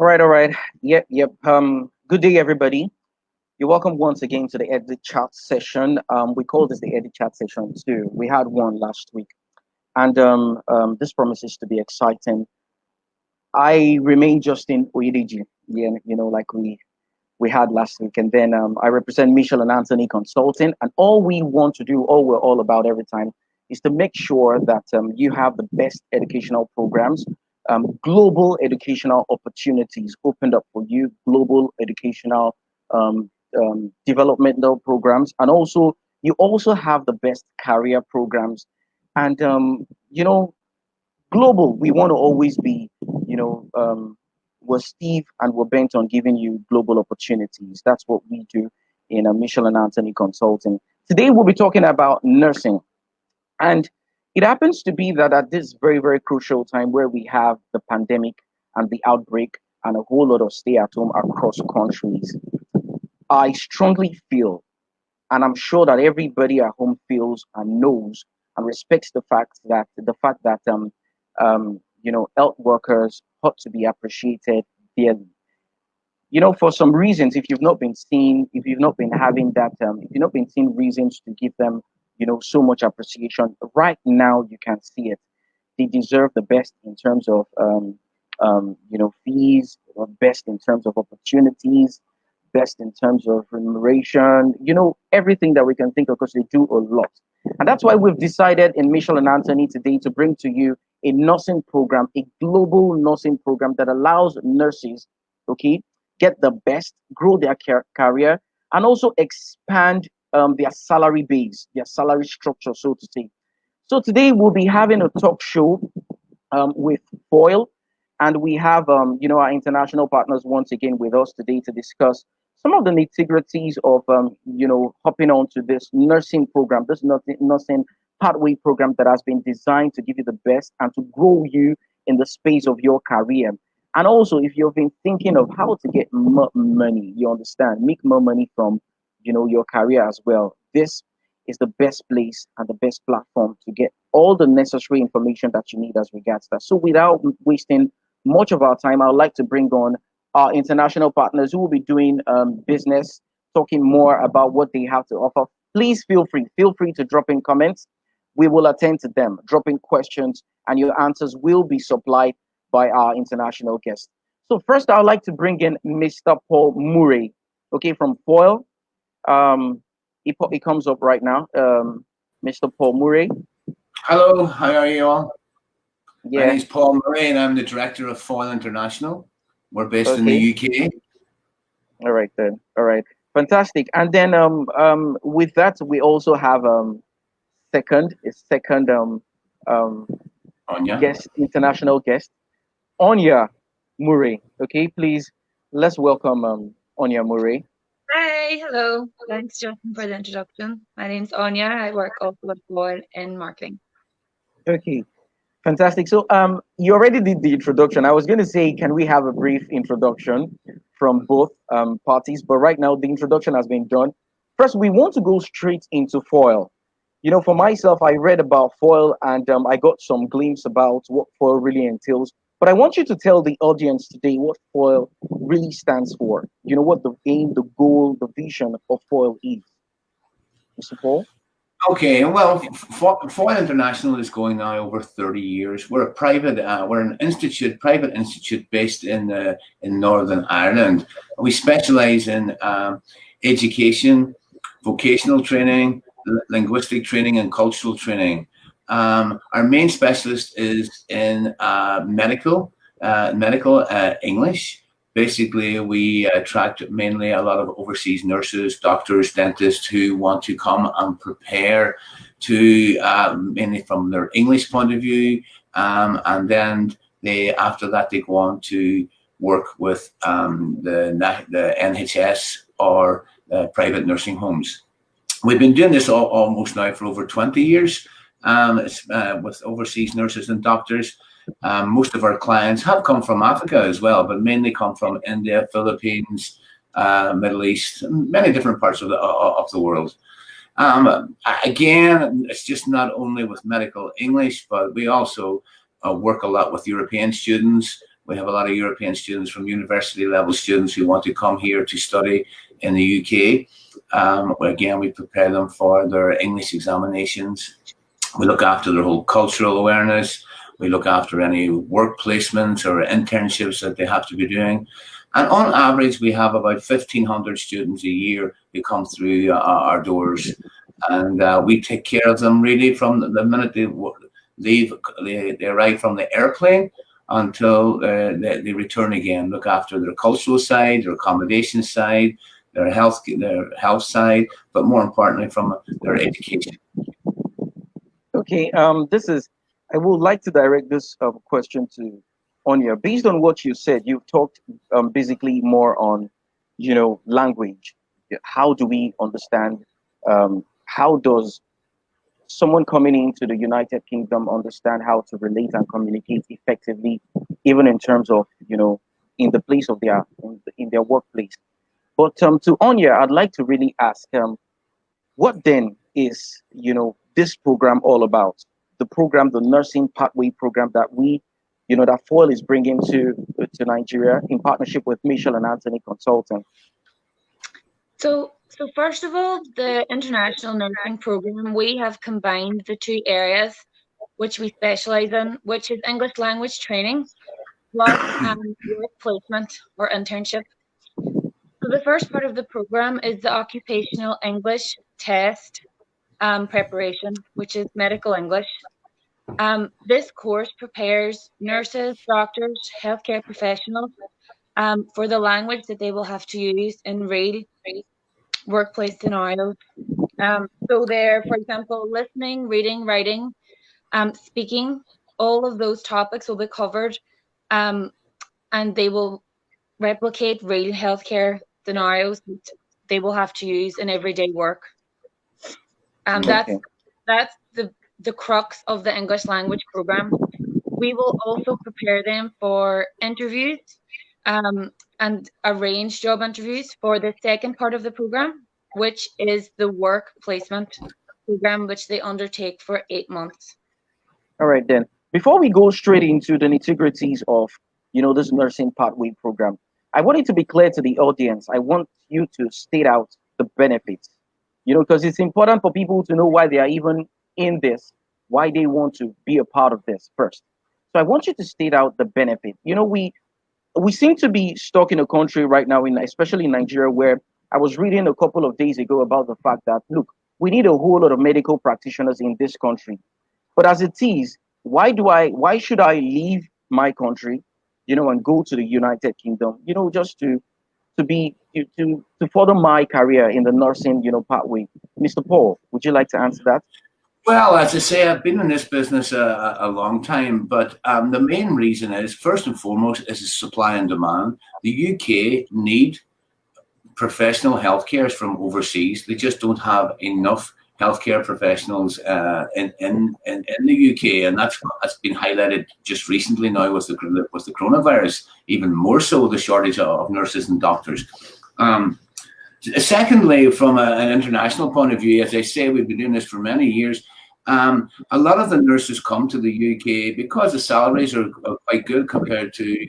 All right. Yep. Good day, everybody. You're welcome once again to the Edit Chat session. We call this the Edit Chat session too. We had one last week, and this promises to be exciting. I remain Justin Oyedeji, yeah, like we had last week, and then I represent Michelle and Anthony Consulting, and all we want to do, all we're all about every time, is to make sure that you have the best educational programs, global educational opportunities opened up for you, global educational developmental programs, and also you also have the best career programs, and global. We want to always be, you know, we're Steve and we're bent on giving you global opportunities. That's what we do in Michelle and Anthony Consulting. Today we'll be talking about nursing. And it happens to be that at this very, very crucial time where we have the pandemic and the outbreak and a whole lot of stay at home across countries, I strongly feel, and I'm sure that everybody at home feels and knows and respects the fact that health workers ought to be appreciated fairly. For some reasons, if you've not been seen, if you've not been having that, if you've not been seeing reasons to give them, so much appreciation, right now you can see it. They deserve the best in terms of, fees, or best in terms of opportunities, best in terms of remuneration, everything that we can think of because they do a lot. And that's why we've decided in Michelle and Anthony today to bring to you a nursing program, a global nursing program that allows nurses, okay, get the best, grow their career, and also expand their salary base, their salary structure, so to say. So today we'll be having a talk show with Foyle, and we have our international partners once again with us today to discuss some of the nitty-gritties of hopping on to this nursing program, this nursing pathway program that has been designed to give you the best and to grow you in the space of your career. And also, if you've been thinking of how to get more money, you understand, make more money from your career as well. This is the best place and the best platform to get all the necessary information that you need as regards that. So without wasting much of our time, I would like to bring on our international partners who will be doing business, talking more about what they have to offer. Please feel free to drop in comments. We will attend to them. Drop in questions, and your answers will be supplied by our international guests. So first, I would like to bring in Mr. Paul Murray, okay, from Foyle. He comes up right now. Mr. Paul Murray. Hello, how are you all? Yeah. My name is Paul Murray, and I'm the director of Foyle International. We're based in the UK. All right then. All right. Fantastic. And then with that, we also have second international guest, Aine Murray. Okay, please let's welcome Aine Murray. Hi, hello. Thanks, Justin, for the introduction. My name's Aine. I work also with Foyle in marketing. Okay, fantastic. So you already did the introduction. I was going to say, can we have a brief introduction from both parties? But right now, the introduction has been done. First, we want to go straight into Foyle. For myself, I read about Foyle and I got some glimpse about what Foyle really entails. But I want you to tell the audience today what Foyle really stands for. What the aim, the goal, the vision of Foyle is. Mr. Paul? Okay, well, Foyle International is going now over 30 years. We're a we're an institute, private institute based in Northern Ireland. We specialize in education, vocational training, linguistic training, and cultural training. Our main specialist is in medical English. Basically, we attract mainly a lot of overseas nurses, doctors, dentists who want to come and prepare to mainly from their English point of view, and then after that they go on to work with the NHS or private nursing homes. We've been doing this almost now for over 20 years with overseas nurses and doctors. Most of our clients have come from Africa as well, but mainly come from India, Philippines, Middle East, many different parts of the world. Again, it's just not only with medical English, but we also work a lot with European students. We have a lot of European students from university level students who want to come here to study in the UK. Again, we prepare them for their English examinations. We look after their whole cultural awareness. We look after any work placements or internships that they have to be doing. And on average, we have about 1,500 students a year who come through our doors. And we take care of them really from the minute they leave, they arrive from the airplane until they return again. Look after their cultural side, their accommodation side, their health side, but more importantly, from their education. Okay, I would like to direct this question to Anya. Based on what you said, you've talked basically more on, language. How do we understand? How does someone coming into the United Kingdom understand how to relate and communicate effectively, even in terms of, in the place of in their workplace? But to Anya, I'd like to really ask, what then is, this program all about? The program, the nursing pathway program that that Foyle is bringing to Nigeria in partnership with Michelle and Anthony Consulting. So first of all, the International Nursing Program, we have combined the two areas which we specialize in, which is English language training plus work placement or internship. So the first part of the program is the occupational English test preparation, which is medical English. This course prepares nurses, doctors, healthcare professionals for the language that they will have to use in real workplace scenarios. So there, for example, listening, reading, writing, speaking, all of those topics will be covered, and they will replicate real healthcare scenarios that they will have to use in everyday work. That's the crux of the English language program. We will also prepare them for interviews and arrange job interviews for the second part of the program, which is the work placement program, which they undertake for 8 months. All right, then. Before we go straight into the nitty-gritties of, this nursing pathway program, I want it to be clear to the audience. I want you to state out the benefits, because it's important for people to know why they are even in this, why they want to be a part of this first. So I want you to state out the benefit. We seem to be stuck in a country right now, especially in Nigeria, where I was reading a couple of days ago about the fact that, look, we need a whole lot of medical practitioners in this country. But as it is, why should I leave my country, and go to the United Kingdom, just to further my career in the nursing, pathway? Mr. Paul, would you like to answer that? Well, as I say, I've been in this business a long time, but the main reason is, first and foremost, is supply and demand. The UK need professional healthcare from overseas. They just don't have enough healthcare professionals in the UK, and that's been highlighted just recently now with the coronavirus. Even more so, the shortage of nurses and doctors. Secondly, from an international point of view, as I say, we've been doing this for many years. A lot of the nurses come to the UK because the salaries are quite good compared to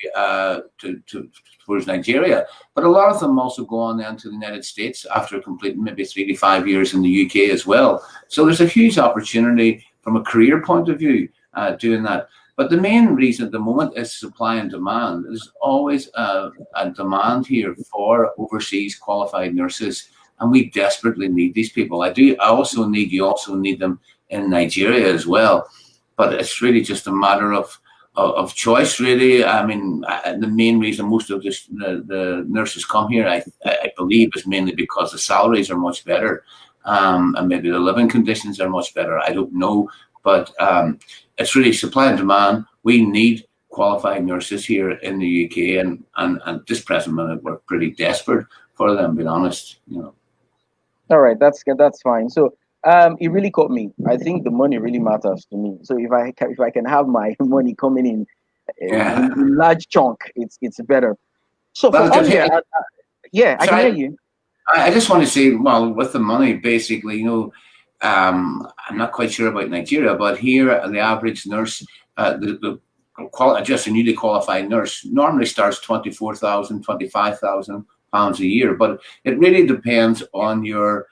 towards Nigeria. But a lot of them also go on then to the United States after completing maybe 3 to 5 years in the UK as well. So there's a huge opportunity from a career point of view doing that. But the main reason at the moment is supply and demand. There's always a demand here for overseas qualified nurses, and we desperately need these people. You also need them in Nigeria as well. But it's really just a matter of choice, really. I mean, the main reason most of the nurses come here, I believe, is mainly because the salaries are much better, and maybe the living conditions are much better. I don't know. But it's really supply and demand. We need qualified nurses here in the UK, and at this present minute, we're pretty desperate for them, being honest. All right, that's fine. So it really caught me. I think the money really matters to me. So if I can have my money coming in large chunk, it's better. So for Anya, I can hear you. I just want to say, well, with the money, basically, I'm not quite sure about Nigeria, but here the average nurse, the just a newly qualified nurse normally starts 24,000, 25,000 pounds a year, but it really depends on your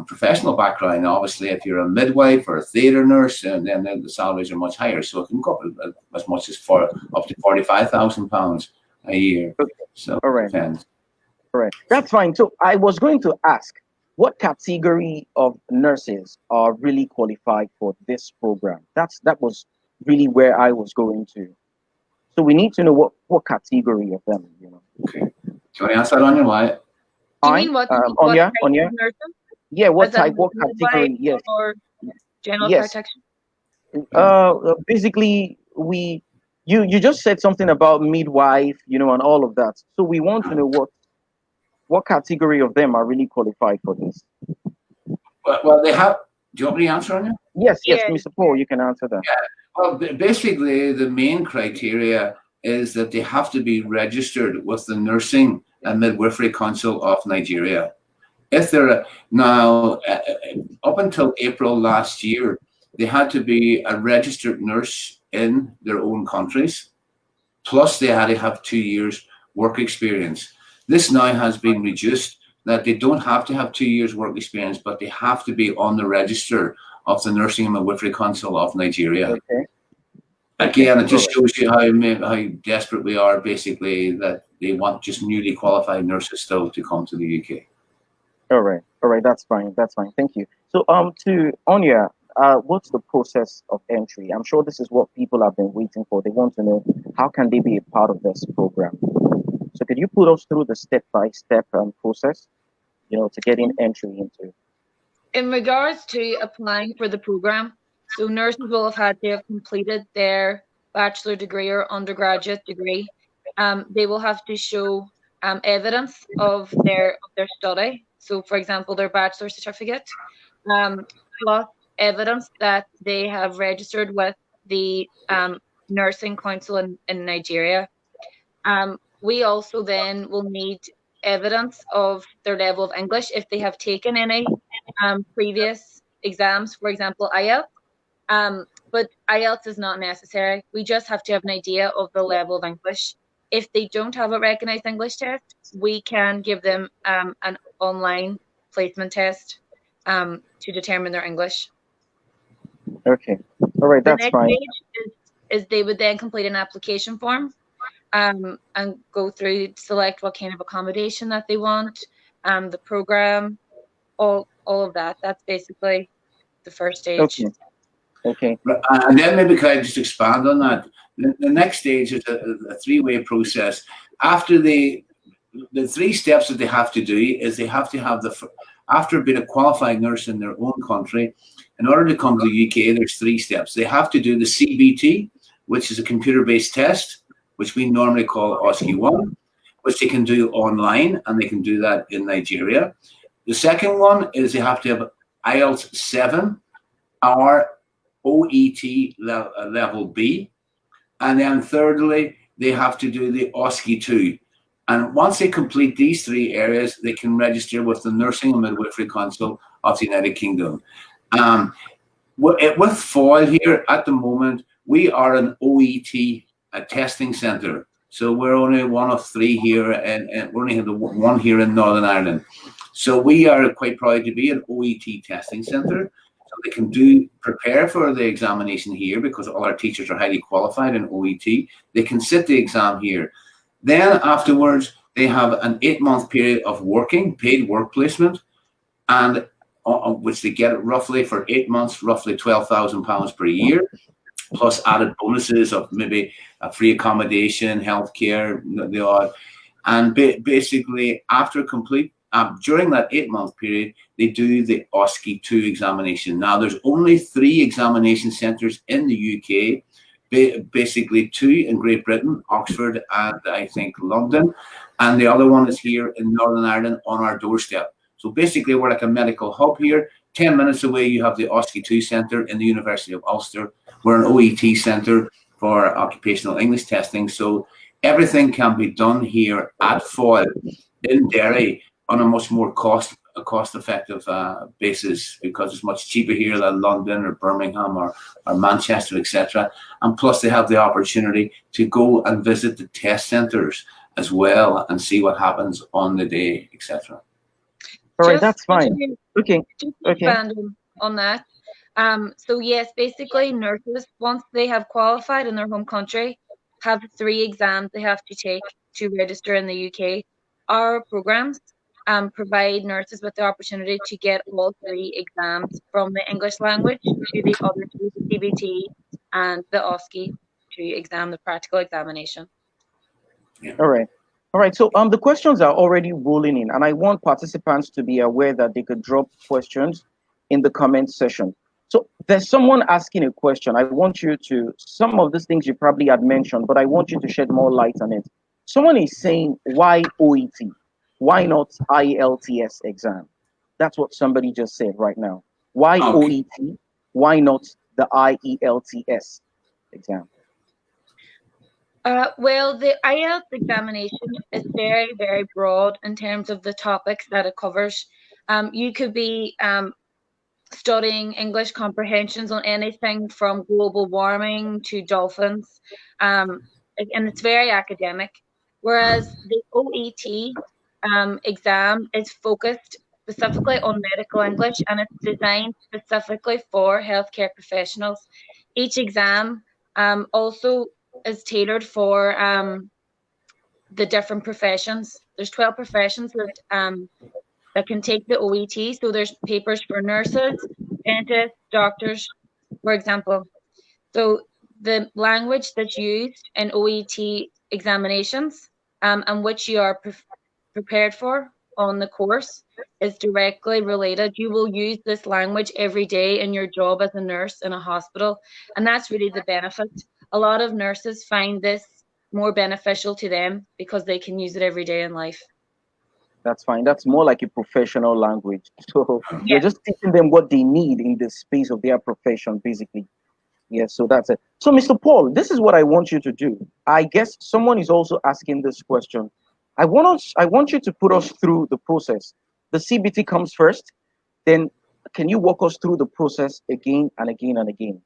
professional background. Obviously, if you're a midwife or a theatre nurse, and then the salaries are much higher, so it can go up as much as up to 45,000 pounds a year. So all right, it depends. all right, that's fine. So I was going to ask, what category of nurses are really qualified for this program? That was really where I was going to. So we need to know what category of them, you know. Okay. Do you want to answer that on your why? You mean what Anya? type of nursing? Yeah, what As in type, what midwife category? Yes. or general Yes. practitioner? Basically, you just said something about midwife, you know, and all of that. So we want to know what category of them are really qualified for this. Well, they have. Do you want me to answer on it? Yes, Yeah. Mr. Paul, you can answer that. Yeah. Well, basically, the main criteria is that they have to be registered with the Nursing and Midwifery Council of Nigeria. If they're now, up until April last year, they had to be a registered nurse in their own countries, plus they had to have 2 years work experience. This now has been reduced, that they don't have to have 2 years work experience, but they have to be on the register of the Nursing and Midwifery Council of Nigeria. Okay. Again, it just shows you how desperate we are, basically, that they want just newly qualified nurses still to come to the UK. All right, that's fine, thank you. So to Anya, what's the process of entry? I'm sure this is what people have been waiting for. They want to know, how can they be a part of this program? So could you put us through the step-by-step process, you know, to getting entry into? In regards to applying for the program, so nurses will have had to have completed their bachelor degree or undergraduate degree. They will have to show evidence of their study. So, for example, their bachelor certificate, plus evidence that they have registered with the Nursing Council in Nigeria. We also then will need evidence of their level of English if they have taken any previous exams, for example, IELTS. But IELTS is not necessary. We just have to have an idea of the level of English. If they don't have a recognized English test, we can give them an online placement test to determine their English. Okay, all right, that's fine. The next stage is they would then complete an application form and go through, select what kind of accommodation that they want, the program, all of that. That's basically the first stage. Okay. And then maybe could I just expand on that? The next stage is a three-way process. After the 3 steps that they have to do is they have to have after being a qualified nurse in their own country, in order to come to the UK, there's 3 steps. They have to do the CBT, which is a computer-based test, which we normally call OSCE 1, which they can do online, and they can do that in Nigeria. The second one is they have to have IELTS 7 or OET level B. And then thirdly, they have to do the OSCE 2. And once they complete these 3 areas, they can register with the Nursing and Midwifery Council of the United Kingdom. With Foyle here at the moment, we are an OET testing centre. So we're only one of 3 here, and we only have the one here in Northern Ireland. So we are quite proud to be an OET testing centre. So they can prepare for the examination here, because all our teachers are highly qualified in OET. They can sit the exam here. Then afterwards, they have an 8-month period of working, paid work placement, and which they get roughly for 8 months, roughly £12,000 per year, plus added bonuses of maybe a free accommodation, healthcare, the odd. And basically, after during that 8-month period, they do the OSCE 2 examination. Now, there's only 3 examination centres in the UK, basically 2 in Great Britain, Oxford, and I think London, and the other one is here in Northern Ireland on our doorstep. So basically, we're like a medical hub here. 10 minutes away, you have the OSCE 2 centre in the University of Ulster. We're an OET centre for occupational English testing. So everything can be done here at Foyle in Derry on a much more cost cost-effective basis, because it's much cheaper here than London or Birmingham or Manchester, etc. And plus, they have the opportunity to go and visit the test centres as well and see what happens on the day, etc. All right, that's fine. Okay. Just expanding on that. So yes, basically nurses, once they have qualified in their home country, have 3 exams they have to take to register in the UK. Our programs provide nurses with the opportunity to get all 3 exams, from the English language to the other 2, the CBT and the OSCE, to exam the practical examination. Yeah. All right. So the questions are already rolling in, and I want participants to be aware that they could drop questions in the comment section. So there's someone asking a question. I want you to, some of these things you probably had mentioned, but I want you to shed more light on it. Someone is saying, why OET? Why not IELTS exam? That's what somebody just said right now. Why OET? Why not the IELTS exam? Well, the IELTS examination is very, very broad in terms of the topics that it covers. You could be studying English comprehensions on anything from global warming to dolphins, and it's very academic. Whereas the OET exam is focused specifically on medical English, and it's designed specifically for healthcare professionals. Each exam also is tailored for the different professions. There's 12 professions that can take the OET. So there's papers for nurses, dentists, doctors, for example. So the language that's used in OET examinations and which you are prepared for on the course is directly related. You will use this language every day in your job as a nurse in a hospital, and that's really the benefit. A lot of nurses find this more beneficial to them because they can use it every day in life. That's fine. That's more like a professional language. So you're just teaching them what they need in the space of their profession, basically. Yeah, so that's it. So, Mr. Paul, this is what I want you to do. I guess someone is also asking this question. I want you to put us through the process. The CBT comes first. Then can you walk us through the process again and again and again?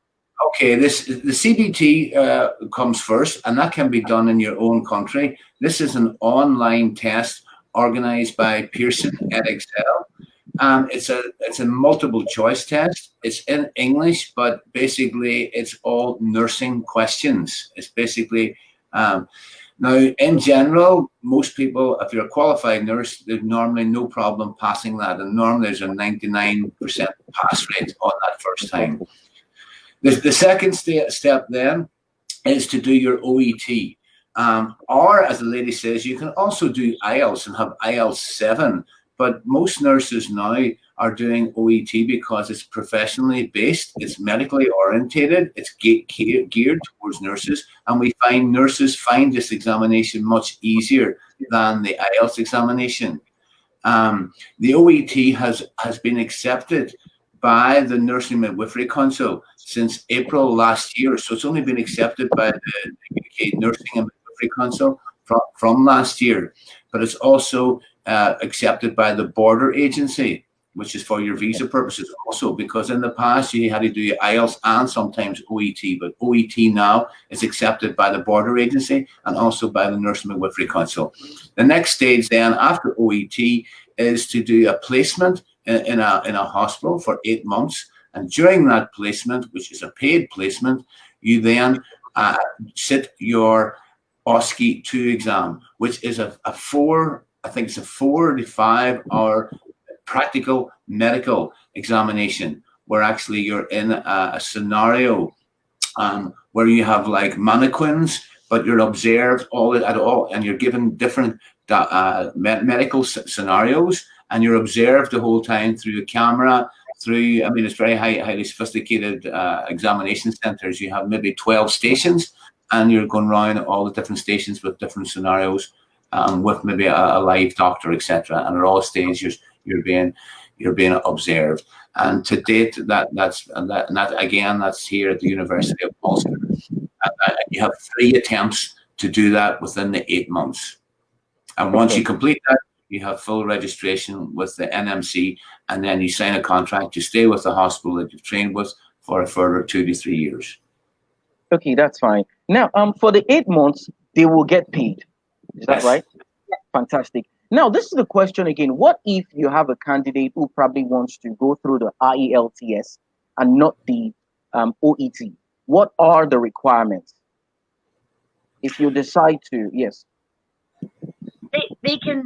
Okay, the CBT comes first, and that can be done in your own country. This is an online test organized by Pearson Edexcel. It's a multiple choice test. It's in English, but basically it's all nursing questions. It's basically now, in general, most people, if you're a qualified nurse, there's normally no problem passing that, and normally there's a 99% pass rate on that first time. The second step then is to do your OET. Or, as the lady says, you can also do IELTS and have IELTS 7. But most nurses now are doing OET because it's professionally based, it's medically orientated, it's geared towards nurses, and we find nurses find this examination much easier than the IELTS examination. The OET has been accepted by the Nursing Midwifery Council since April last year, so it's only been accepted by the UK Nursing and Midwifery Council from last year, but it's also accepted by the border agency, which is for your visa purposes also, because in the past you had to do IELTS and sometimes OET, but OET now is accepted by the border agency and also by the Nursing Midwifery Council. The next stage then after OET is to do a placement in a hospital for 8 months, and during that placement, which is a paid placement, you then sit your OSCE 2 exam, which is a 4 to 5 hour practical medical examination, where actually you're in a scenario where you have like mannequins, but you're observed and you're given different medical scenarios, and you're observed the whole time through a camera. It's very highly sophisticated examination centers. You have maybe 12 stations, and you're going around all the different stations with different scenarios, with maybe a live doctor, etc. And at all stages, you're being observed. And to date, that's here at the University of Ulster. You have 3 attempts to do that within the 8 months. And once you complete that, you have full registration with the NMC, and then you sign a contract to stay with the hospital that you've trained with for a further 2 to 3 years. Okay, that's fine. Now, for the 8 months, they will get paid. Is that Yes. right? Fantastic. Now, this is the question again. What if you have a candidate who probably wants to go through the IELTS and not the OET? What are the requirements? If you decide to, yes. They can.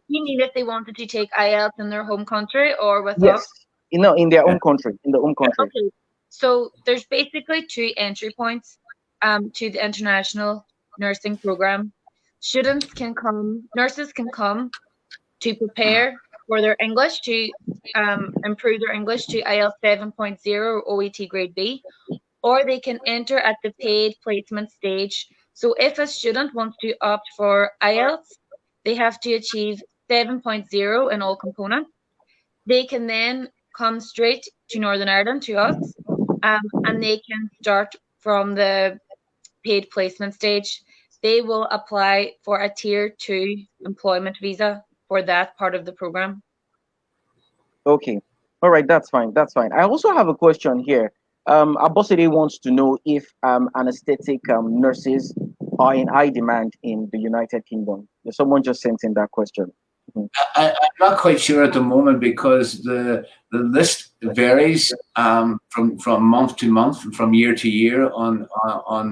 You mean if they wanted to take IELTS in their home country or with Yes. us? You know, in their own country, in their own country. Okay. So there's basically 2 entry points to the international nursing program. Students can come, nurses can come to prepare for their English, to improve their English to IELTS 7.0 or OET grade B, or they can enter at the paid placement stage. So if a student wants to opt for IELTS, they have to achieve 7.0 in all components. They can then come straight to Northern Ireland, to us, and they can start from the paid placement stage. They will apply for a Tier 2 employment visa for that part of the program. Okay. All right, that's fine. That's fine. I also have a question here. Abosede wants to know if anesthetic nurses are in high demand in the United Kingdom. Someone just sent in that question. I'm not quite sure at the moment, because the list varies from month to month, from year to year on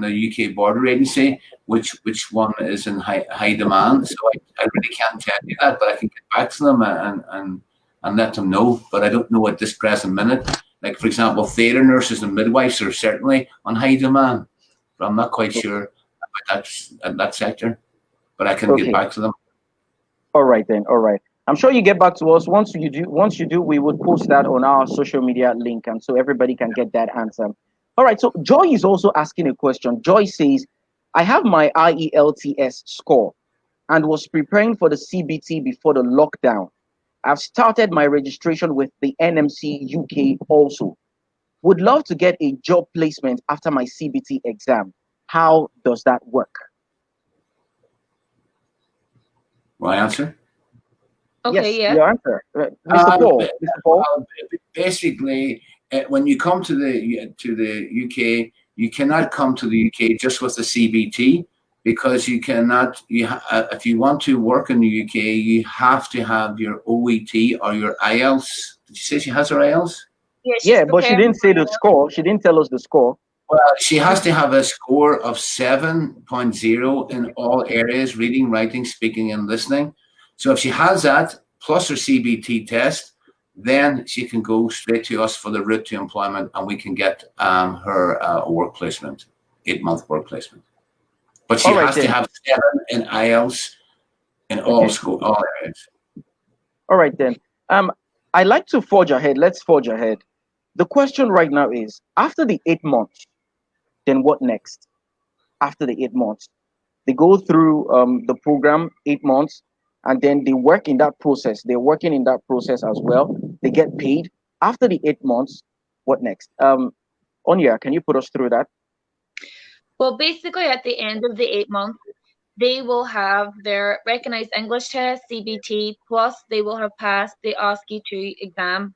the UK Border Agency, which one is in high demand. So I really can't tell you that, but I can get back to them and let them know. But I don't know at this present minute. Like, for example, theatre nurses and midwives are certainly on high demand, but I'm not quite sure about that sector. But I can get back to them. All right then. All right. I'm sure you get back to us once you do. We would post that on our social media link, and so everybody can get that answer. All right. So Joy is also asking a question. Joy says, "I have my IELTS score and was preparing for the CBT before the lockdown. I've started my registration with the NMC UK also. Would love to get a job placement after my CBT exam. How does that work?" My answer? Okay, Yes, yeah. your answer. Mr. Paul. Mr. Paul? Basically, when you come to the UK, you cannot come to the UK just with the CBT, because you cannot. If you want to work in the UK, you have to have your OET or your IELTS. Did you say she has her IELTS? Yeah, but she didn't say the score. She didn't tell us the score. Well, she has to have a score of 7.0 in all areas: reading, writing, speaking, and listening. So if she has that, plus her CBT test, then she can go straight to us for the route to employment, and we can get her a work placement, 8-month work placement. But she has to have 7 in IELTS in all areas. All right then. I like to forge ahead. Let's forge ahead. The question right now is, after the 8 months, then what next? After the 8 months, they go through the program 8 months, and then they work in that process. They're working in that process as well. They get paid. After the 8 months, what next? Onya, can you put us through that? Well, basically, at the end of the 8 months, they will have their recognized English test, CBT, plus they will have passed the OSCE 2 exam.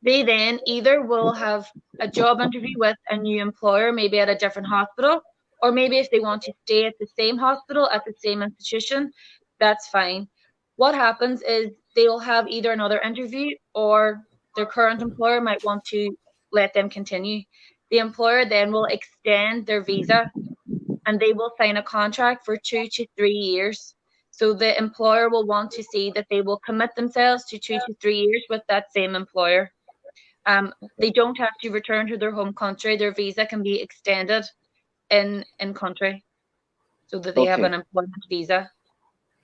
They then either will have a job interview with a new employer, maybe at a different hospital, or maybe if they want to stay at the same hospital, at the same institution, that's fine. What happens is they will have either another interview, or their current employer might want to let them continue. The employer then will extend their visa, and they will sign a contract for 2 to 3 years. So the employer will want to see that they will commit themselves to 2 to 3 years with that same employer. They don't have to return to their home country. Their visa can be extended in country, so that they have an employment visa.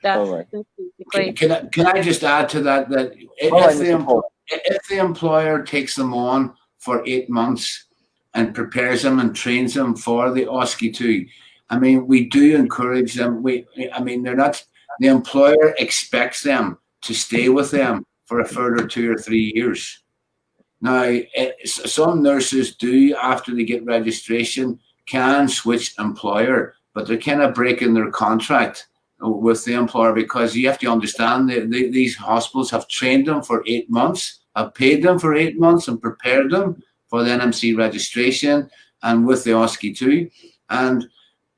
That's basically. Can I just add to that if the employer takes them on for 8 months and prepares them and trains them for the OSCE 2, I mean, we do encourage them. They're not. The employer expects them to stay with them for a further 2 or 3 years. Now, some nurses do, after they get registration, can switch employer, but they're kind of breaking their contract with the employer, because you have to understand that these hospitals have trained them for 8 months, have paid them for 8 months and prepared them for the NMC registration and with the OSCE too. And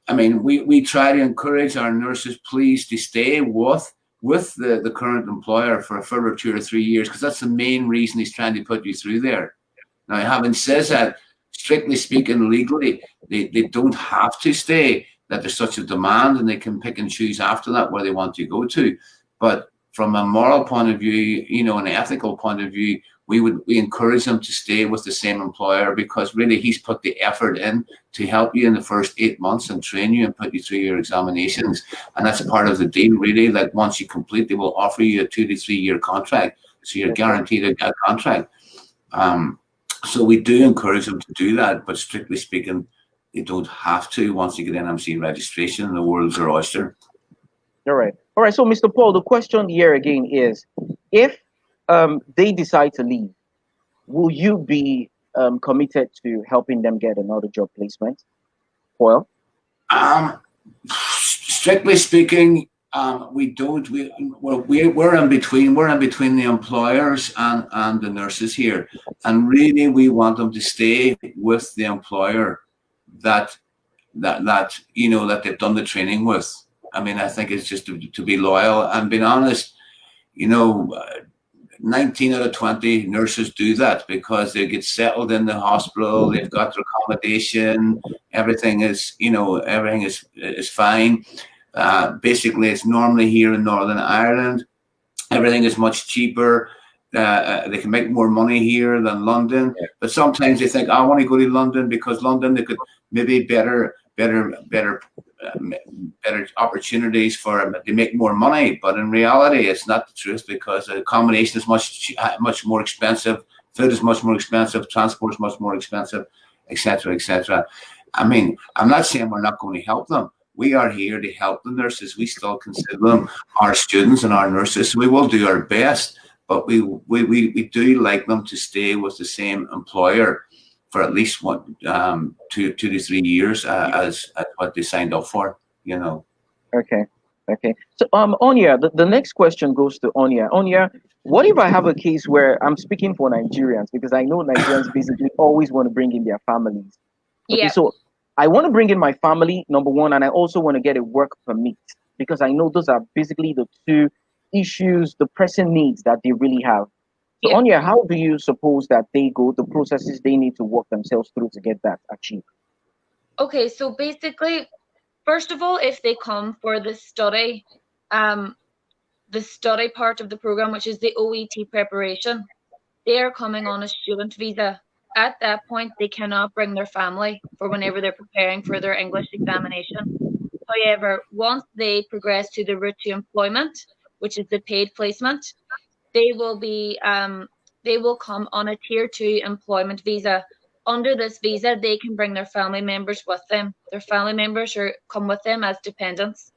I mean, we try to encourage our nurses, please, to stay with the current employer for a further 2 or 3 years, because that's the main reason he's trying to put you through there. Now, having said that, strictly speaking, legally, they don't have to stay, that there's such a demand, and they can pick and choose after that where they want to go to. But from a moral point of view, you know, an ethical point of view, we encourage them to stay with the same employer, because really he's put the effort in to help you in the first 8 months and train you and put you through your examinations. And that's part of the deal, really. Like, once you complete, they will offer you a 2 to 3 year contract. So you're guaranteed a contract. So we do encourage them to do that, but strictly speaking, they don't have to. Once you get NMC registration, the world's their oyster. All right. So, Mr. Paul, the question here again is, if they decide to leave, will you be committed to helping them get another job placement? Well, strictly speaking, we don't. We're in between. We're in between the employers and the nurses here, and really we want them to stay with the employer that you know, that they've done the training with. I mean, I think it's just to be loyal and being honest. You know, 19 out of 20 nurses do that because they get settled in the hospital. They've got their accommodation. Everything is, you know, everything is fine. Basically, it's normally here in Northern Ireland. Everything is much cheaper. They can make more money here than London. But sometimes they think, I want to go to London because London, they could maybe better opportunities for them to make more money. But in reality, it's not the truth, because accommodation is much more expensive. Food is much more expensive. Transport is much more expensive, etc., etc. I mean, I'm not saying we're not going to help them. We are here to help the nurses. We still consider them our students and our nurses. So we will do our best, but we do like them to stay with the same employer for at least 2 to 3 years as what they signed up for, you know. Okay. So, Onya, the next question goes to Onya. Onya, what if I have a case where I'm speaking for Nigerians, because I know Nigerians basically always want to bring in their families. Okay, yeah. So I want to bring in my family, number one, and I also want to get a work permit, because I know those are basically the two issues, the pressing needs that they really have. So, yeah. Onya, how do you suppose that they go, the processes they need to work themselves through to get that achieved? Okay, so basically, first of all, if they come for the study part of the program, which is the OET preparation, they are coming on a student visa. At that point, they cannot bring their family for whenever they're preparing for their English examination. However, once they progress to the route to employment, which is the paid placement, they will come on a tier 2 employment visa. Under this visa, they can bring their family members with them. Their family members come with them as dependents,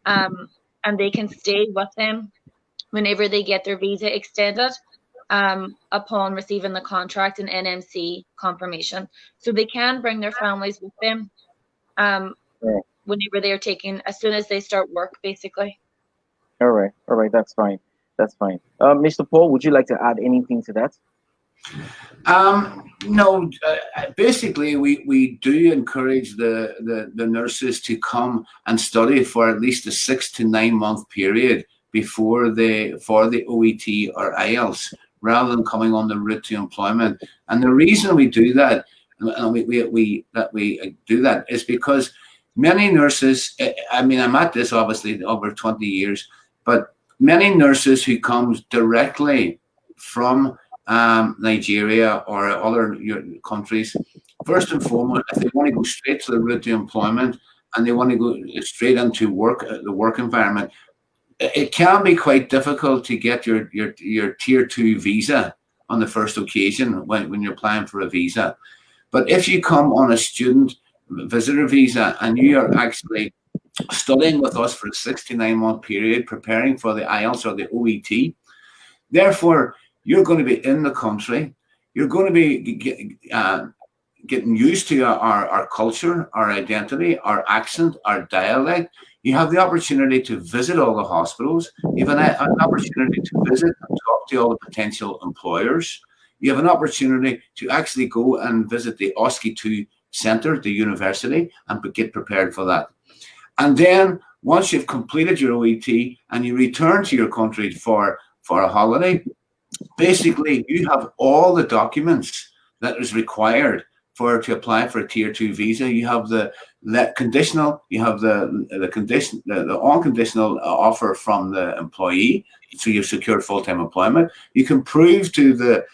and they can stay with them whenever they get their visa extended, upon receiving the contract and NMC confirmation. So they can bring their families with them whenever they are taking, as soon as they start work, basically. All right, that's fine. Mr. Paul, would you like to add anything to that? No, basically we do encourage the nurses to come and study for at least a 6 to 9 month period for the OET or IELTS, rather than coming on the route to employment. And the reason we do that, and we do that, is because many nurses, I mean, I'm at this obviously over 20 years, but many nurses who comes directly from Nigeria or other countries, first and foremost, if they want to go straight to the route to employment and they want to go straight into work, the work environment, it can be quite difficult to get your tier 2 visa on the first occasion when you're applying for a visa. But if you come on a student visitor visa and you are actually studying with us for a 6 to 9 month period, preparing for the IELTS or the OET, therefore you're going to be in the country. You're going to be getting used to our culture, our identity, our accent, our dialect. You have the opportunity to visit all the hospitals. You have an opportunity to visit and talk to all the potential employers. You have an opportunity to actually go and visit the OSCE 2 Centre, the university, and get prepared for that. And then once you've completed your OET and you return to your country for a holiday, basically you have all the documents that is required to apply for a tier 2 visa. You have the conditional, you have the condition, the unconditional offer from the employee, so you've secured full-time employment. You can prove to the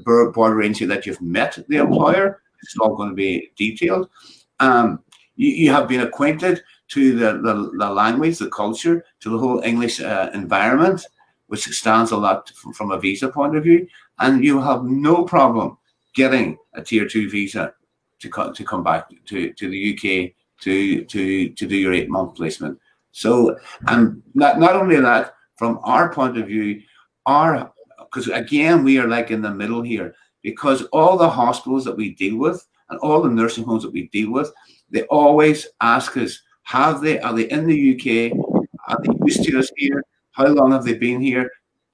border agency that you've met the employer. It's all going to be detailed. You have been acquainted to the language, the culture, to the whole English environment, which stands a lot from a visa point of view, and you have no problem getting a tier 2 visa to come back to the UK to do your 8-month placement. So, and not only that, from our point of view, because again, we are like in the middle here, because all the hospitals that we deal with and all the nursing homes that we deal with, they always ask us, are they in the UK? Are they used to us here? How long have they been here?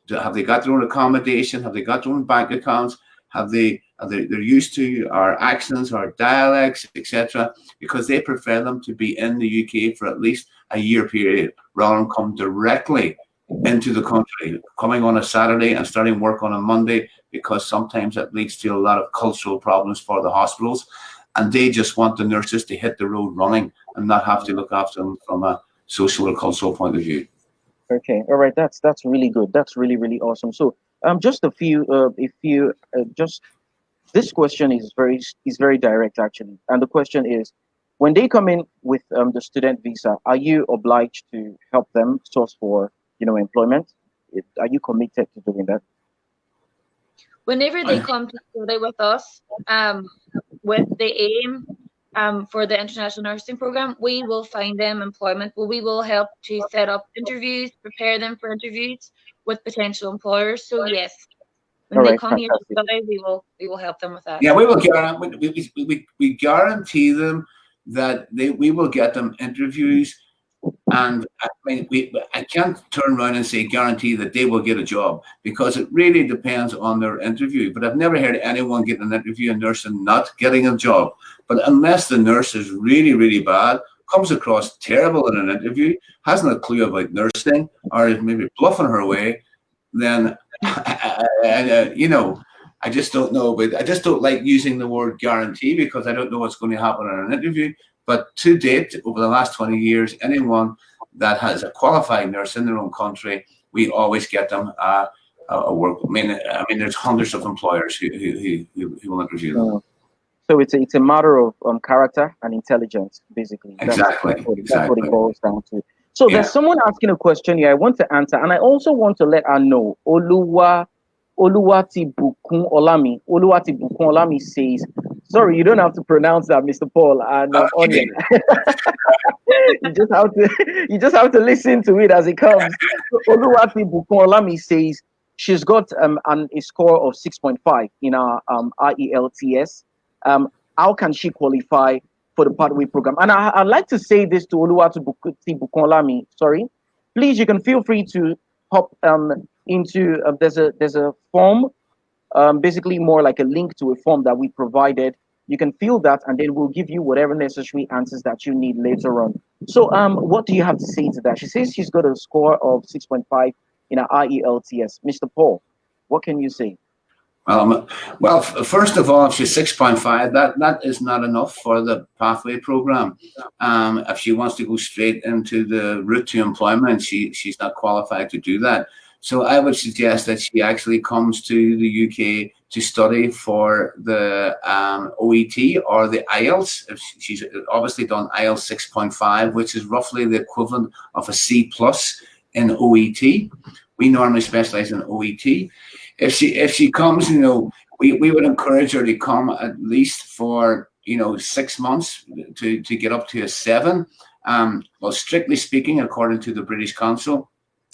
Have they got their own accommodation? Have they got their own bank accounts? They're used to our accents, our dialects, etc., because they prefer them to be in the UK for at least a year period rather than come directly into the country, coming on a Saturday and starting work on a Monday, because sometimes that leads to a lot of cultural problems for the hospitals, and they just want the nurses to hit the road running and not have to look after them from a social or cultural point of view. Okay, all right, that's really good. That's really, really awesome. So just this question is very direct actually, and the question is, when they come in with the student visa, are you obliged to help them source for employment? Are you committed to doing that? Whenever they come to study with us, with the aim for the international nursing program, we will find them employment. We will help to set up interviews, prepare them for interviews with potential employers. So yes, when they come here to study, we will help them with that. Yeah, we will we guarantee them that we will get them interviews, and I mean I can't turn around and say guarantee that they will get a job, because it really depends on their interview. But I've never heard anyone get an interview, a nurse, and not getting a job. But unless the nurse is really, really bad, comes across terrible in an interview, hasn't a clue about nursing, or is maybe bluffing her way, then I just don't know. But I just don't like using the word guarantee, because I don't know what's going to happen in an interview. But to date, over the last 20 years, anyone that has a qualified nurse in their own country, we always get them a work. I mean, there's hundreds of employers who will interview them. So it's a matter of character and intelligence, basically. Exactly. That's what it boils down to. So there's someone asking a question here I want to answer, and I also want to let her know. Oluwati Bukun Olami says, sorry, you don't have to pronounce that, Mr. Paul and Onion. you just have to listen to it as it comes. Oluwati Bukun Olami says she's got a score of 6.5 in our IELTS. How can she qualify for the pathway program? And I'd like to say this to Oluwati Bukun Olami. Sorry, please, you can feel free to hop into there's a form, basically more like a link to a form that we provided. You can fill that, and then we'll give you whatever necessary answers that you need later on. So what do you have to say to that? She says she's got a score of 6.5 in her IELTS. Mr. Paul, what can you say? Well, first of all, if she's 6.5, that is not enough for the pathway program. If she wants to go straight into the route to employment, she's not qualified to do that. So I would suggest that she actually comes to the UK to study for the OET or the IELTS. If she's obviously done IELTS 6.5, which is roughly the equivalent of a C+ in OET. We normally specialize in OET. If she comes, we would encourage her to come at least for 6 months to get up to a 7. Well, strictly speaking, according to the British Council,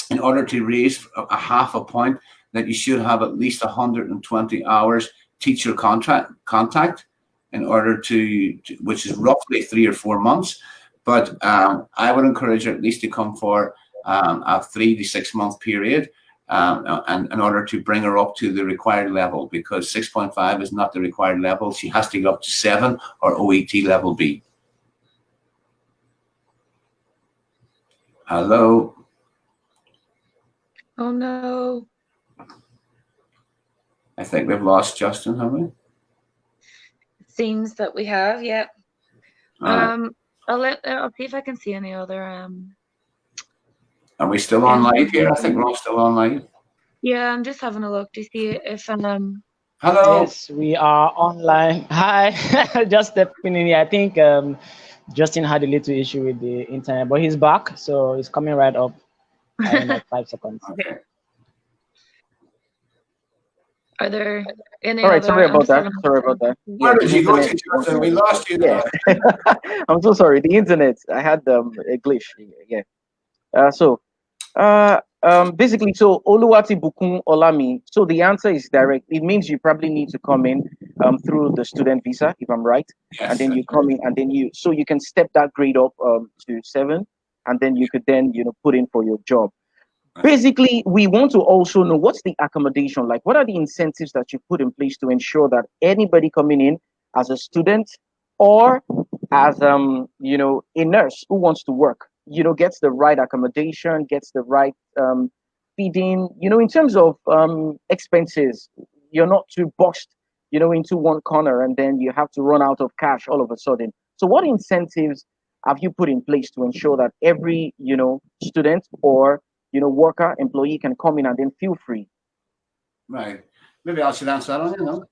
in order to raise a half a point, that you should have at least 120 hours teacher contact in order to which is roughly 3 or 4 months. But I would encourage her at least to come for a 3 to 6 month period, and in order to bring her up to the required level, because 6.5 is not the required level. She has to go up to 7 or OET level B. Hello. Oh no. I think we've lost Justin, have we? It seems that we have, yeah. I'll see if I can see any other Are we still on live here? I think we're all still on live. Yeah, I'm just having a look to see if Hello. Yes, we are online. Hi, just stepping in here. I think Justin had a little issue with the internet, but he's back, so he's coming right up in like 5 seconds. Okay. Are there any All right, other? sorry about that. Sorry about that. Where did you go to, Justin? We lost you there. Yeah. I'm so sorry. The internet, I had a glitch. Yeah. Basically, so Oluwati Bukun Olami. So the answer is direct. It means you probably need to come in through the student visa, if I'm right. Yes, and then you come in, and then you can step that grade up to 7, and then you could then put in for your job. Basically, we want to also know what's the accommodation like. What are the incentives that you put in place to ensure that anybody coming in as a student or as a nurse who wants to work, gets the right accommodation, gets the right feeding, in terms of expenses. You're not too boxed, into one corner, and then you have to run out of cash all of a sudden. So what incentives have you put in place to ensure that every, student or worker, employee can come in and then feel free? Right. Maybe I should answer that on,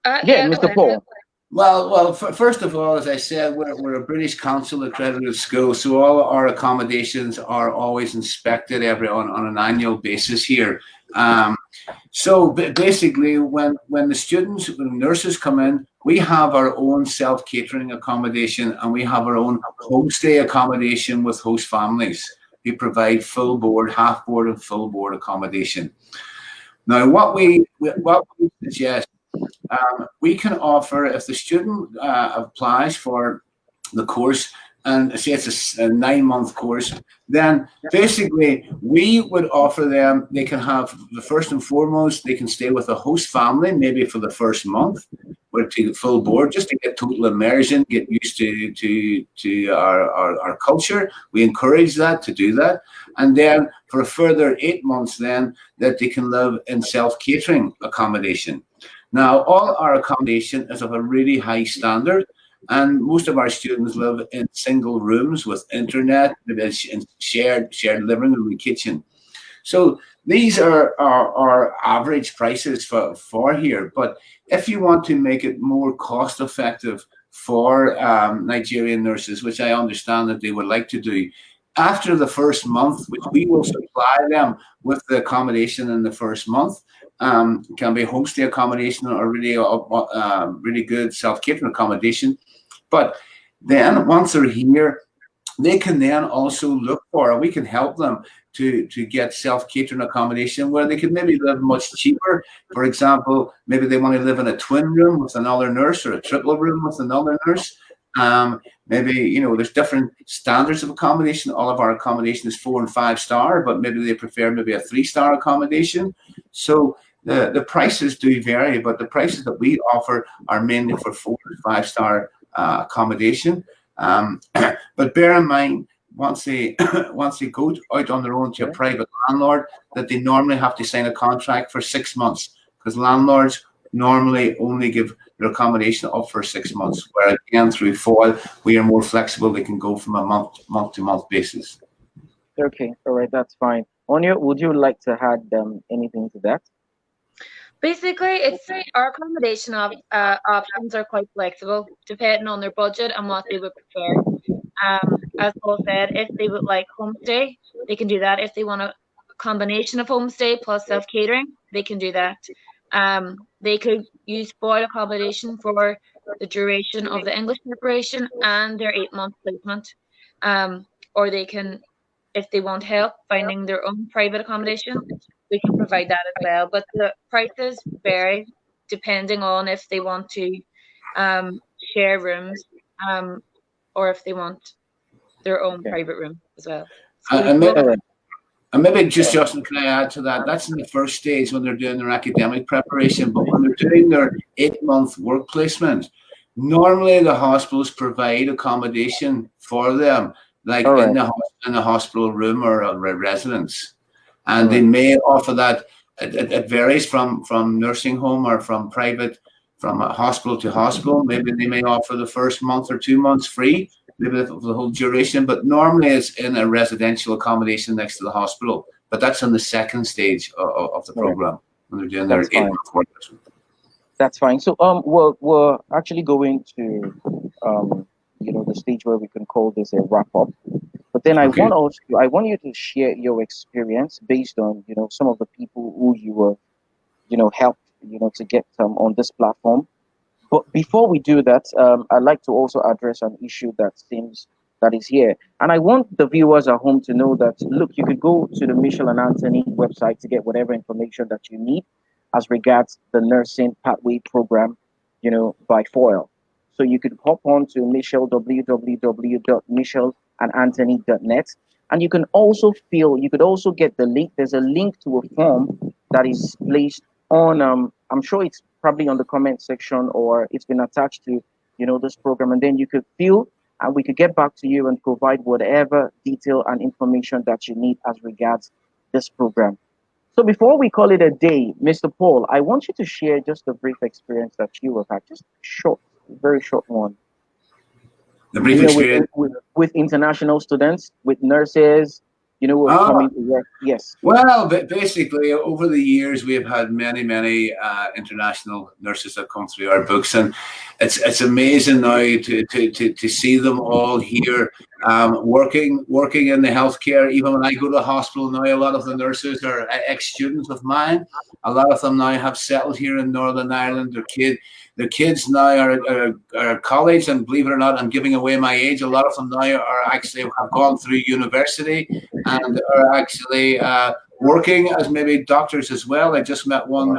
Yeah, Mr. Paul. Well, first of all, as I said, we're a British Council accredited school, so all our accommodations are always inspected on an annual basis here. So basically, when the nurses come in, we have our own self-catering accommodation, and we have our own homestay accommodation with host families. We provide full board, half board, and full board accommodation. Now, what we suggest, we can offer, if the student applies for the course, and say it's a 9-month course, then basically we would offer them, they can have, the first and foremost, they can stay with a host family, maybe for the first month, or to full board, just to get total immersion, get used to our culture. We encourage that, to do that. And then for a further 8 months, then that they can live in self-catering accommodation. Now, all our accommodation is of a really high standard, and most of our students live in single rooms with internet, and shared living room and kitchen. So these are our average prices for here. But if you want to make it more cost effective for Nigerian nurses, which I understand that they would like to do, after the first month, which we will supply them with the accommodation in the first month, can be homestay accommodation or really good self-catering accommodation. But then once they're here, they can then also look for, we can help them to get self-catering accommodation where they can maybe live much cheaper. For example, maybe they want to live in a twin room with another nurse, or a triple room with another nurse. Maybe, there's different standards of accommodation. All of our accommodation is 4 and 5 star, but maybe they prefer maybe a 3-star accommodation. So the prices do vary, but the prices that we offer are mainly for 4 and 5 star accommodation. But bear in mind, once they go out on their own to a private landlord, that they normally have to sign a contract for 6 months, because landlords normally only give their accommodation up for 6 months, where again through Foyle we are more flexible. They can go from a month to month basis. Okay, all right, that's fine. Onya, would you like to add anything to that? Basically, it's our accommodation options are quite flexible, depending on their budget and what they would prefer. As Paul said, if they would like homestay, they can do that. If they want a combination of homestay plus self-catering, they can do that. They could use Foyle accommodation for the duration of the English preparation and their 8-month placement. Or they can, if they want help finding their own private accommodation, we can provide that as well. But the prices vary depending on if they want to share rooms, or if they want their own private room as well. So and maybe just Justin, can I add to that? That's in the first stage when they're doing their academic preparation, but when they're doing their 8-month work placement, normally the hospitals provide accommodation for them, like in the hospital room or a residence, and they may offer that. It varies from nursing home or from private, from a hospital to hospital. Maybe they may offer the first month or 2 months free, maybe the whole duration, but normally it's in a residential accommodation next to the hospital. But that's on the second stage of the program when they're doing their 8-month work. That's fine. So we're actually going to the stage where we can call this a wrap up. But then I want you to share your experience based on some of the people who you were helped to get on this platform. But before we do that, I'd like to also address an issue that is here. And I want the viewers at home to know that, look, you could go to the Michelle and Anthony website to get whatever information that you need as regards the nursing pathway program, by Foyle. So you could hop on to Michelle, www.michelleandanthony.net. And you could also get the link. There's a link to a form that is placed on, I'm sure it's probably on the comment section, or it's been attached to, this program. And then you could fill, and we could get back to you and provide whatever detail and information that you need as regards this program. So before we call it a day, Mr. Paul, I want you to share just a brief experience that you have had, just short, very short one. The brief experience with international students, with nurses, coming to work. Yes. Well, basically, over the years, we have had many international nurses that come through our books, and it's amazing now to see them all here, working in the healthcare. Even when I go to the hospital now, a lot of the nurses are ex-students of mine. A lot of them now have settled here in Northern Ireland. Their kids now are college, and believe it or not, I'm giving away my age. A lot of them now are actually have gone through university and are actually working as maybe doctors as well. I just met one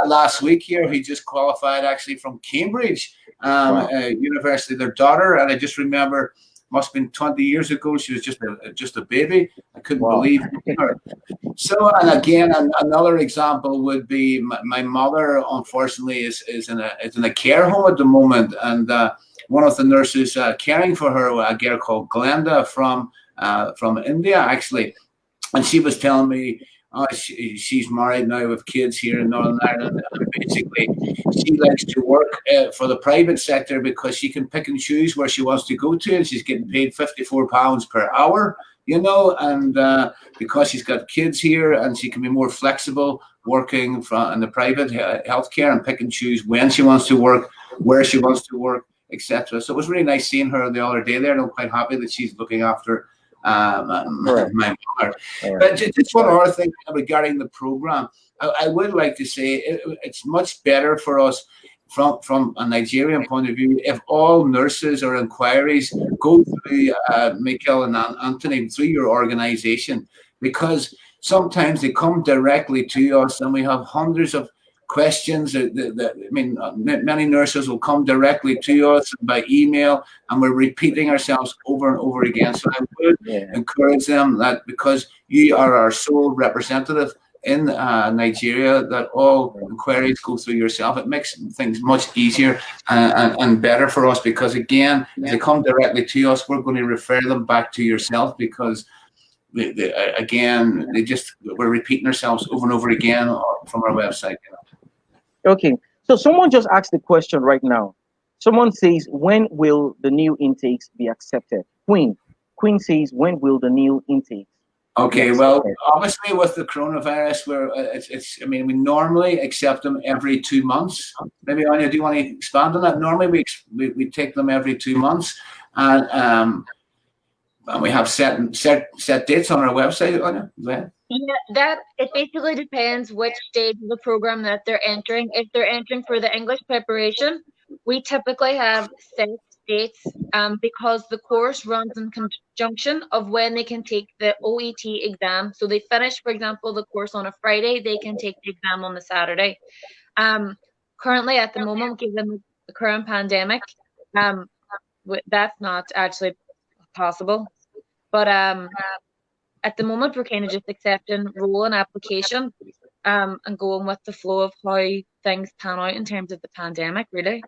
last week here. He just qualified actually from Cambridge University, their daughter. And I just remember, must have been 20 years ago, she was just a baby. I couldn't believe her. So, and again, another example would be my mother, unfortunately, is in a care home at the moment. And one of the nurses caring for her, a girl called Glenda from India, actually. And she was telling me, she's married now with kids here in Northern Ireland. And basically, she likes to work for the private sector because she can pick and choose where she wants to go to, and she's getting paid £54 per hour, and because she's got kids here, and she can be more flexible working in the private healthcare and pick and choose when she wants to work, where she wants to work, etc. So it was really nice seeing her the other day there, and I'm quite happy that she's looking after my mother. But just one other thing regarding the program, I would like to say it's much better for us from a Nigerian point of view if all nurses or inquiries go through Michelle and Anthony, through your organization, because sometimes they come directly to us and we have hundreds of questions many nurses will come directly to us by email, and we're repeating ourselves over and over again. So I would encourage them that, because you are our sole representative in Nigeria, that all inquiries go through yourself. It makes things much easier and better for us, because again, if they come directly to us, we're going to refer them back to yourself, because we're repeating ourselves over and over again from our website. Okay, so someone just asked the question right now. Someone says, when will the new intakes be accepted? Queen says, when will the new intakes? Okay, well, obviously with the coronavirus, we normally accept them every 2 months. Maybe, Anya, do you want to expand on that? Normally we take them every 2 months, and we have set dates on our website, Anya. Yeah, it basically depends which stage of the program that they're entering. If they're entering for the English preparation, we typically have set dates because the course runs in conjunction of when they can take the OET exam. So they finish, for example, the course on a Friday, they can take the exam on the Saturday. Currently, at the moment, given the current pandemic, that's not actually possible. But at the moment, we're kind of just accepting role and application, and going with the flow of how things pan out in terms of the pandemic, really.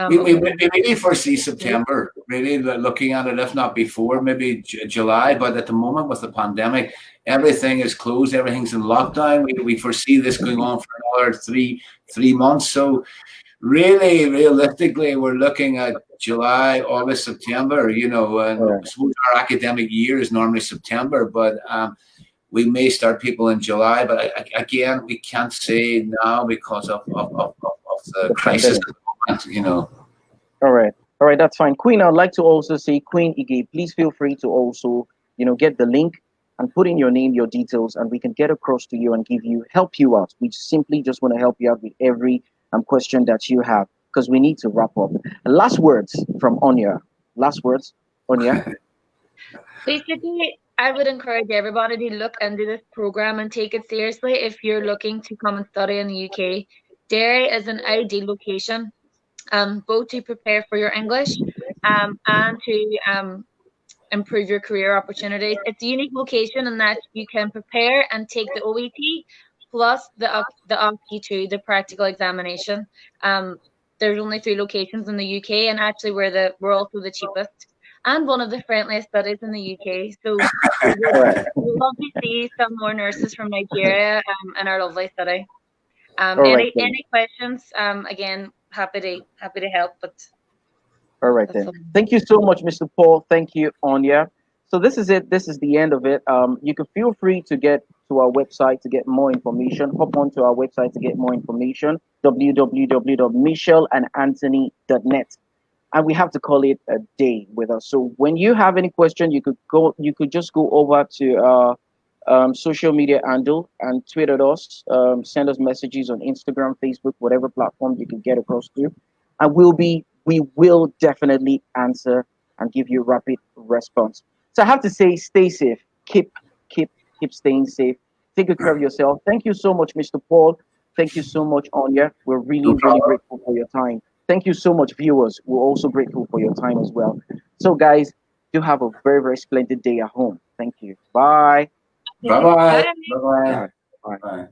We really foresee September, really looking at it, if not before, maybe July. But at the moment, with the pandemic, everything is closed, everything's in lockdown. We foresee this going on for another three months. So really, realistically, we're looking at July, August, September. You know, and I suppose our academic year is normally September, but we may start people in July. But again, we can't say now because of the crisis. You know. All right, that's fine. Queen, I'd like to also say, Queen Ige, please feel free to also, get the link and put in your name, your details, and we can get across to you and help you out. We simply just want to help you out with every question that you have, because we need to wrap up. Last words from Onya. Last words, Onya. Basically, I would encourage everybody to look into this program and take it seriously if you're looking to come and study in the UK. Derry is an ideal location, both to prepare for your English and to improve your career opportunities. It's a unique location in that you can prepare and take the OET plus the OSCE2, the practical examination. There's only 3 locations in the UK, and actually we're also the cheapest and one of the friendliest studies in the UK. So we'd love to see some more nurses from Nigeria in our lovely study. Any questions? Again, happy to help. But all right then. Thank you so much, Mr. Paul. Thank you, Onya. So this is it. This is the end of it. You can feel free to get to our website to get more information. Hop onto our website to get more information. www.michelandanthony.net. And we have to call it a day with us. So when you have any question, you could just go over to our social media handle and tweet at us, send us messages on Instagram, Facebook, whatever platform you can get across to, and we will definitely answer and give you rapid response. So I have to say, stay safe, keep staying safe, take good care of yourself. Thank you so much, Mr. Paul. Thank you so much, Onya. We're really grateful for your time. Thank you so much, viewers. We're also grateful for your time as well. So guys, do have a very, very splendid day at home. Thank you. Bye. Bye-bye. Bye. Bye-bye. Bye. Bye.